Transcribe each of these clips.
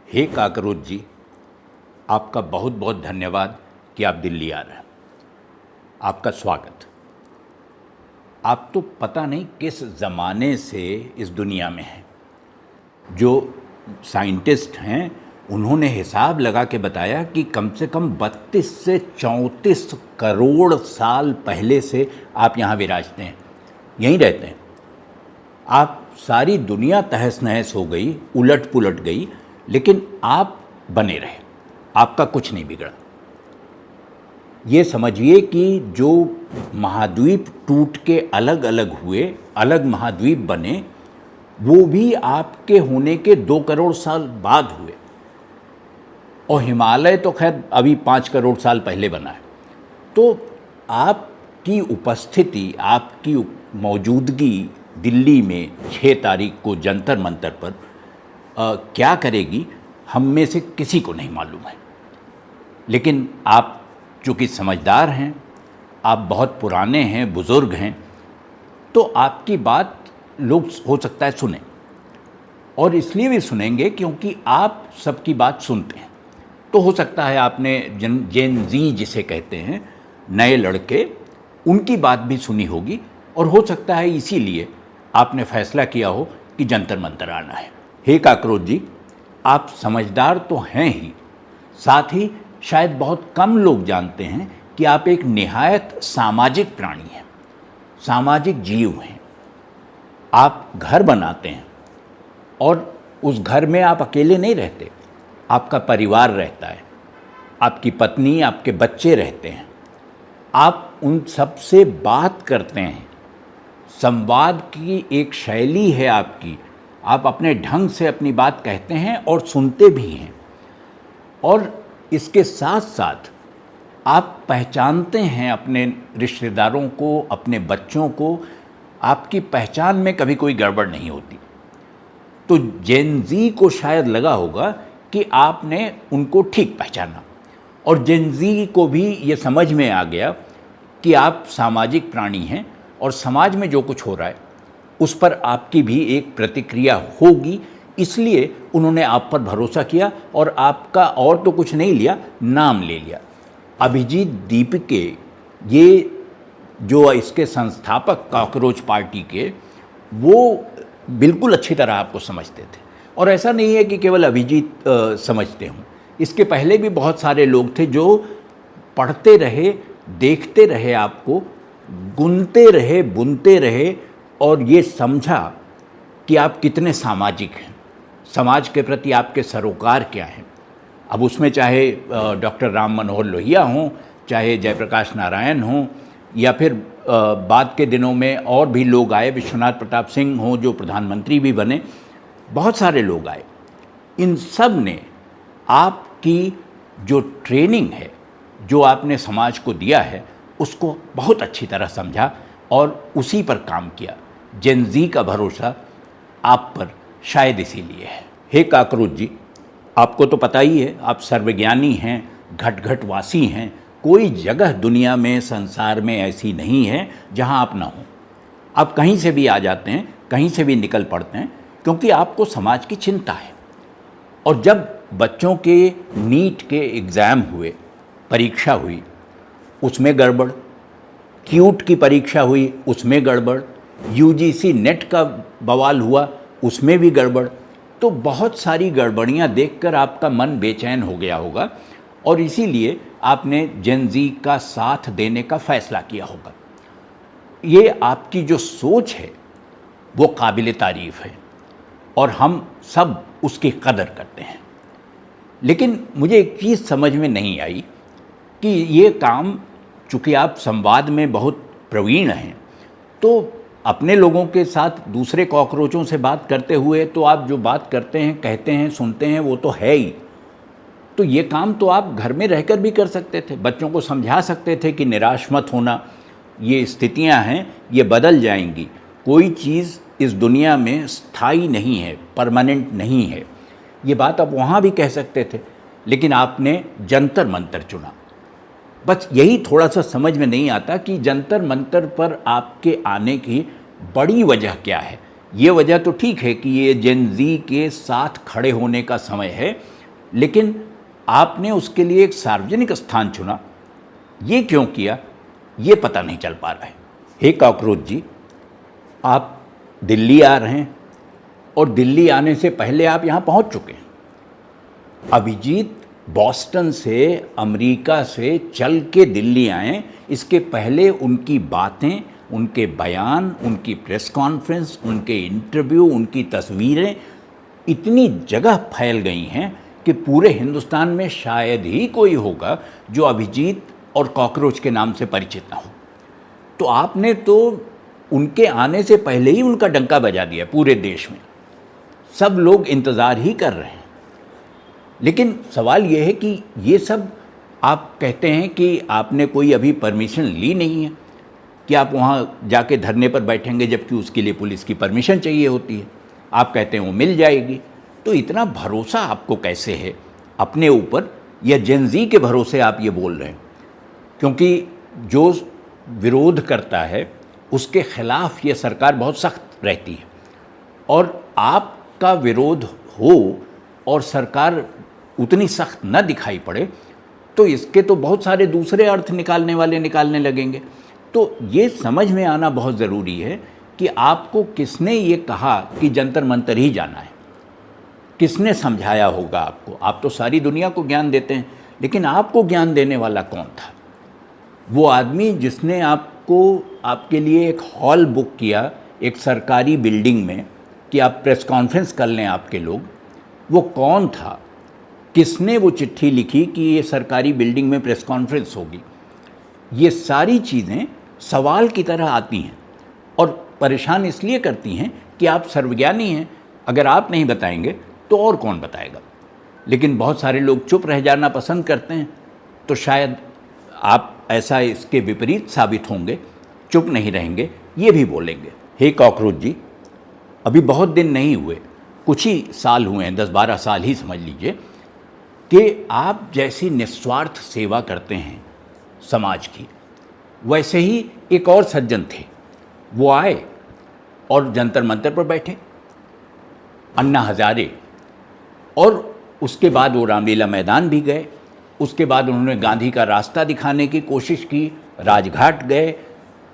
हे cockroach जी, आपका बहुत बहुत धन्यवाद कि आप दिल्ली आ रहे हैं। आपका स्वागत। आप तो पता नहीं किस ज़माने से इस दुनिया में हैं। जो साइंटिस्ट हैं उन्होंने हिसाब लगा के बताया कि कम से कम 32 से 34 करोड़ साल पहले से आप यहाँ विराजते हैं, यहीं रहते हैं। आप सारी दुनिया तहस नहस हो गई, उलट पुलट गई, लेकिन आप बने रहे, आपका कुछ नहीं बिगड़ा। ये समझिए कि जो महाद्वीप टूट के अलग अलग हुए, अलग महाद्वीप बने, वो भी आपके होने के 2 करोड़ साल बाद हुए। और हिमालय तो खैर अभी 5 करोड़ साल पहले बना है। तो आपकी उपस्थिति, आपकी मौजूदगी दिल्ली में 6 तारीख को जंतर मंतर पर क्या करेगी, हम में से किसी को नहीं मालूम है। लेकिन आप चूँकि समझदार हैं, आप बहुत पुराने हैं, बुज़ुर्ग हैं, तो आपकी बात लोग हो सकता है सुने, और इसलिए भी सुनेंगे क्योंकि आप सबकी बात सुनते हैं। तो हो सकता है आपने जेन ज़ी जिसे कहते हैं, नए लड़के, उनकी बात भी सुनी होगी, और हो सकता है इसीलिए आपने फैसला किया हो कि जंतर मंतर आना है। हे काकरोच जी, आप समझदार तो हैं ही, साथ ही शायद बहुत कम लोग जानते हैं कि आप एक निहायत सामाजिक प्राणी हैं, सामाजिक जीव हैं। आप घर बनाते हैं और उस घर में आप अकेले नहीं रहते, आपका परिवार रहता है, आपकी पत्नी, आपके बच्चे रहते हैं। आप उन सब से बात करते हैं, संवाद की एक शैली है आपकी, आप अपने ढंग से अपनी बात कहते हैं और सुनते भी हैं। और इसके साथ साथ आप पहचानते हैं अपने रिश्तेदारों को, अपने बच्चों को, आपकी पहचान में कभी कोई गड़बड़ नहीं होती। तो जेन ज़ी को शायद लगा होगा कि आपने उनको ठीक पहचाना, और जेन ज़ी को भी ये समझ में आ गया कि आप सामाजिक प्राणी हैं और समाज में जो कुछ हो रहा है उस पर आपकी भी एक प्रतिक्रिया होगी। इसलिए उन्होंने आप पर भरोसा किया और आपका और तो कुछ नहीं लिया, नाम ले लिया। अभिजीत दीपके, ये जो इसके संस्थापक कॉकरोच पार्टी के, वो बिल्कुल अच्छी तरह आपको समझते थे। और ऐसा नहीं है कि केवल अभिजीत समझते हों, इसके पहले भी बहुत सारे लोग थे जो पढ़ते रहे, देखते रहे, आपको गुनते रहे, बुनते रहे, और ये समझा कि आप कितने सामाजिक हैं, समाज के प्रति आपके सरोकार क्या हैं। अब उसमें चाहे डॉक्टर राम मनोहर लोहिया हों, चाहे जयप्रकाश नारायण हों, या फिर बाद के दिनों में और भी लोग आए, विश्वनाथ प्रताप सिंह हों जो प्रधानमंत्री भी बने, बहुत सारे लोग आए। इन सब ने आपकी जो ट्रेनिंग है, जो आपने समाज को दिया है, उसको बहुत अच्छी तरह समझा और उसी पर काम किया। जेन ज़ी का भरोसा आप पर शायद इसीलिए है। हे काकरोच जी, आपको तो पता ही है, आप सर्वज्ञानी हैं, घट घट वासी हैं। कोई जगह दुनिया में, संसार में ऐसी नहीं है जहां आप ना हो। आप कहीं से भी आ जाते हैं, कहीं से भी निकल पड़ते हैं, क्योंकि आपको समाज की चिंता है। और जब बच्चों के नीट के एग्ज़ाम हुए, परीक्षा हुई, उसमें गड़बड़, क्यूट की परीक्षा हुई, उसमें गड़बड़, यूजीसी नेट का बवाल हुआ, उसमें भी गड़बड़, तो बहुत सारी गड़बड़ियाँ देखकर आपका मन बेचैन हो गया होगा, और इसीलिए आपने जेन ज़ी का साथ देने का फ़ैसला किया होगा। ये आपकी जो सोच है वो काबिल तारीफ़ है, और हम सब उसकी कदर करते हैं। लेकिन मुझे एक चीज़ समझ में नहीं आई कि ये काम, चूँकि आप संवाद में बहुत प्रवीण हैं, तो अपने लोगों के साथ दूसरे कॉकरोचों से बात करते हुए तो आप जो बात करते हैं, कहते हैं, सुनते हैं, वो तो है ही। तो ये काम तो आप घर में रहकर भी कर सकते थे, बच्चों को समझा सकते थे कि निराश मत होना, ये स्थितियां हैं, ये बदल जाएंगी, कोई चीज़ इस दुनिया में स्थायी नहीं है, परमानेंट नहीं है। ये बात आप वहाँ भी कह सकते थे, लेकिन आपने जंतर मंतर चुना। बस यही थोड़ा सा समझ में नहीं आता कि जंतर मंतर पर आपके आने की बड़ी वजह क्या है। ये वजह तो ठीक है कि ये जेन ज़ी के साथ खड़े होने का समय है, लेकिन आपने उसके लिए एक सार्वजनिक स्थान चुना, ये क्यों किया, ये पता नहीं चल पा रहा है। हे कॉकरोच जी, आप दिल्ली आ रहे हैं और दिल्ली आने से पहले आप यहाँ पहुँच चुके हैं। अभिजीत बॉस्टन से, अमेरिका से चल के दिल्ली आए, इसके पहले उनकी बातें, उनके बयान, उनकी प्रेस कॉन्फ्रेंस, उनके इंटरव्यू, उनकी तस्वीरें इतनी जगह फैल गई हैं कि पूरे हिंदुस्तान में शायद ही कोई होगा जो अभिजीत और कॉकरोच के नाम से परिचित ना हो। तो आपने तो उनके आने से पहले ही उनका डंका बजा दिया पूरे देश में, सब लोग इंतज़ार ही कर रहे हैं। लेकिन सवाल ये है कि ये सब आप कहते हैं कि आपने कोई अभी परमिशन ली नहीं है कि आप वहाँ जाके धरने पर बैठेंगे, जबकि उसके लिए पुलिस की परमिशन चाहिए होती है। आप कहते हैं वो मिल जाएगी। तो इतना भरोसा आपको कैसे है अपने ऊपर, या जेन-ज़ी के भरोसे आप ये बोल रहे हैं? क्योंकि जो विरोध करता है उसके खिलाफ ये सरकार बहुत सख्त रहती है, और आपका विरोध हो और सरकार उतनी सख्त न दिखाई पड़े तो इसके तो बहुत सारे दूसरे अर्थ निकालने वाले निकालने लगेंगे। तो ये समझ में आना बहुत ज़रूरी है कि आपको किसने ये कहा कि जंतर मंतर ही जाना है, किसने समझाया होगा आपको। आप तो सारी दुनिया को ज्ञान देते हैं, लेकिन आपको ज्ञान देने वाला कौन था? वो आदमी जिसने आपको, आपके लिए एक हॉल बुक किया एक सरकारी बिल्डिंग में कि आप प्रेस कॉन्फ्रेंस कर लें आपके लोग, वो कौन था? किसने वो चिट्ठी लिखी कि ये सरकारी बिल्डिंग में प्रेस कॉन्फ्रेंस होगी? ये सारी चीज़ें सवाल की तरह आती हैं और परेशान इसलिए करती हैं कि आप सर्वज्ञानी हैं। अगर आप नहीं बताएंगे तो और कौन बताएगा? लेकिन बहुत सारे लोग चुप रह जाना पसंद करते हैं, तो शायद आप ऐसा इसके विपरीत साबित होंगे, चुप नहीं रहेंगे, ये भी बोलेंगे। हे कॉकरोच जी, अभी बहुत दिन नहीं हुए, कुछ ही साल हुए हैं, 10-12 साल ही समझ लीजिए, कि आप जैसी निस्वार्थ सेवा करते हैं समाज की, वैसे ही एक और सज्जन थे, वो आए और जंतर मंतर पर बैठे, अन्ना हजारे, और उसके बाद वो रामलीला मैदान भी गए। उसके बाद उन्होंने गांधी का रास्ता दिखाने की कोशिश की, राजघाट गए,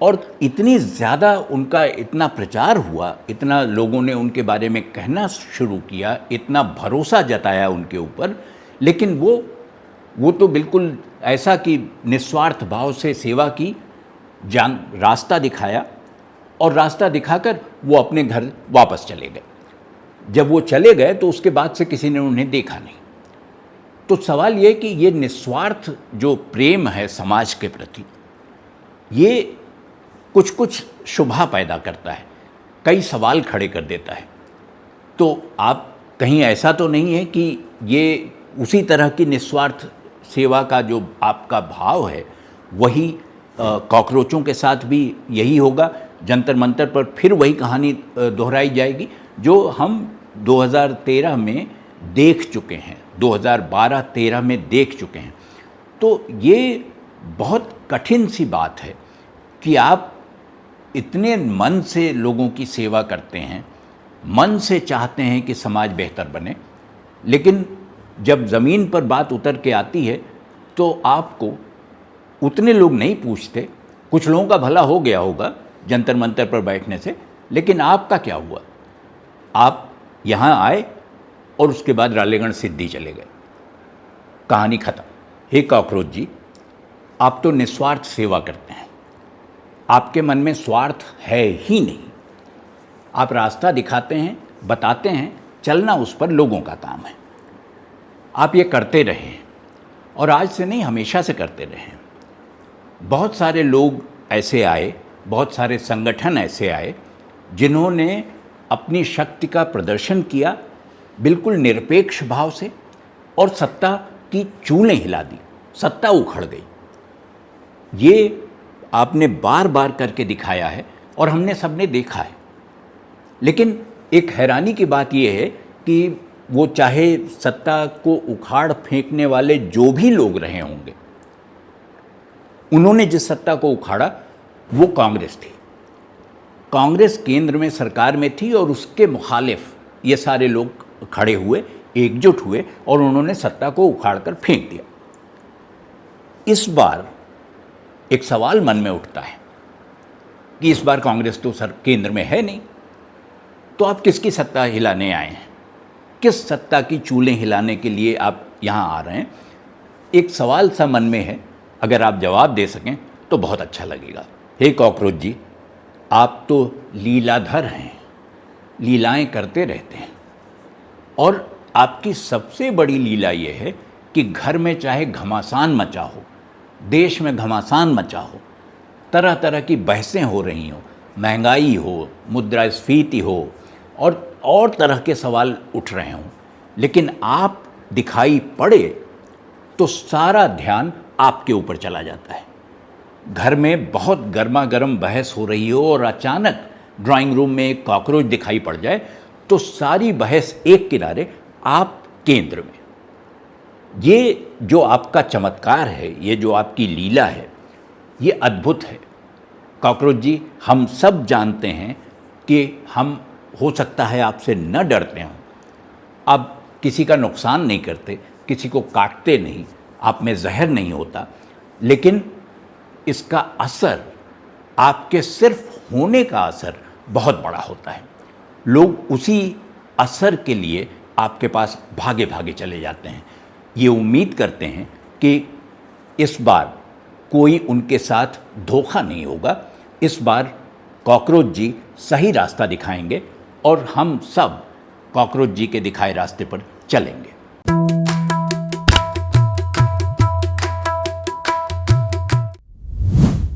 और इतनी ज़्यादा उनका इतना प्रचार हुआ, इतना लोगों ने उनके बारे में कहना शुरू किया, इतना भरोसा जताया उनके ऊपर। लेकिन वो तो बिल्कुल ऐसा कि निस्वार्थ भाव से सेवा की, रास्ता दिखाया, और रास्ता दिखाकर वो अपने घर वापस चले गए। जब वो चले गए तो उसके बाद से किसी ने उन्हें देखा नहीं। तो सवाल ये कि ये निस्वार्थ जो प्रेम है समाज के प्रति, ये कुछ कुछ शुभा पैदा करता है, कई सवाल खड़े कर देता है। तो आप कहीं ऐसा तो नहीं है कि ये उसी तरह की निस्वार्थ सेवा का जो आपका भाव है वही कॉकरोचों के साथ भी यही होगा? जंतर मंतर पर फिर वही कहानी दोहराई जाएगी जो हम 2013 में देख चुके हैं, 2012-13 में देख चुके हैं। तो ये बहुत कठिन सी बात है कि आप इतने मन से लोगों की सेवा करते हैं, मन से चाहते हैं कि समाज बेहतर बने, लेकिन जब ज़मीन पर बात उतर के आती है तो आपको उतने लोग नहीं पूछते। कुछ लोगों का भला हो गया होगा जंतर मंतर पर बैठने से, लेकिन आपका क्या हुआ? आप यहाँ आए और उसके बाद रालेगण सिद्धि चले गए, कहानी ख़त्म। हे कॉकरोच जी, आप तो निस्वार्थ सेवा करते हैं, आपके मन में स्वार्थ है ही नहीं। आप रास्ता दिखाते हैं, बताते हैं, चलना उस पर लोगों का काम है। आप ये करते रहें, और आज से नहीं, हमेशा से करते रहें। बहुत सारे लोग ऐसे आए, बहुत सारे संगठन ऐसे आए जिन्होंने अपनी शक्ति का प्रदर्शन किया बिल्कुल निरपेक्ष भाव से, और सत्ता की चूलें हिला दी, सत्ता उखड़ गई। ये आपने बार बार करके दिखाया है और हमने सबने देखा है। लेकिन एक हैरानी की बात यह है कि वो चाहे सत्ता को उखाड़ फेंकने वाले जो भी लोग रहे होंगे, उन्होंने जिस सत्ता को उखाड़ा वो कांग्रेस थी। कांग्रेस केंद्र में सरकार में थी और उसके मुखालिफ ये सारे लोग खड़े हुए एकजुट हुए और उन्होंने सत्ता को उखाड़ कर फेंक दिया। इस बार एक सवाल मन में उठता है कि इस बार कांग्रेस तो सर केंद्र में है नहीं, तो आप किसकी सत्ता हिलाने आए हैं? किस सत्ता की चूलें हिलाने के लिए आप यहाँ आ रहे हैं? एक सवाल सा मन में है, अगर आप जवाब दे सकें तो बहुत अच्छा लगेगा। हे कॉकरोच जी, आप तो लीलाधर हैं, लीलाएं करते रहते हैं, और आपकी सबसे बड़ी लीला ये है कि घर में चाहे घमासान मचा हो, देश में घमासान मचा हो, तरह तरह की बहसें हो रही हों, महंगाई हो, मुद्रास्फीति हो और तरह के सवाल उठ रहे हों, लेकिन आप दिखाई पड़े तो सारा ध्यान आपके ऊपर चला जाता है। घर में बहुत गर्मा गर्म बहस हो रही हो और अचानक ड्राइंग रूम में एक कॉकरोच दिखाई पड़ जाए तो सारी बहस एक किनारे, आप केंद्र में। ये जो आपका चमत्कार है, ये जो आपकी लीला है, ये अद्भुत है। कॉकरोच जी, हम सब जानते हैं कि हम हो सकता है आपसे न डरते हों, आप किसी का नुकसान नहीं करते, किसी को काटते नहीं, आप में जहर नहीं होता, लेकिन इसका असर, आपके सिर्फ होने का असर बहुत बड़ा होता है। लोग उसी असर के लिए आपके पास भागे भागे चले जाते हैं, ये उम्मीद करते हैं कि इस बार कोई उनके साथ धोखा नहीं होगा, इस बार कॉकरोच जी सही रास्ता दिखाएंगे और हम सब कॉकरोच जी के दिखाए रास्ते पर चलेंगे।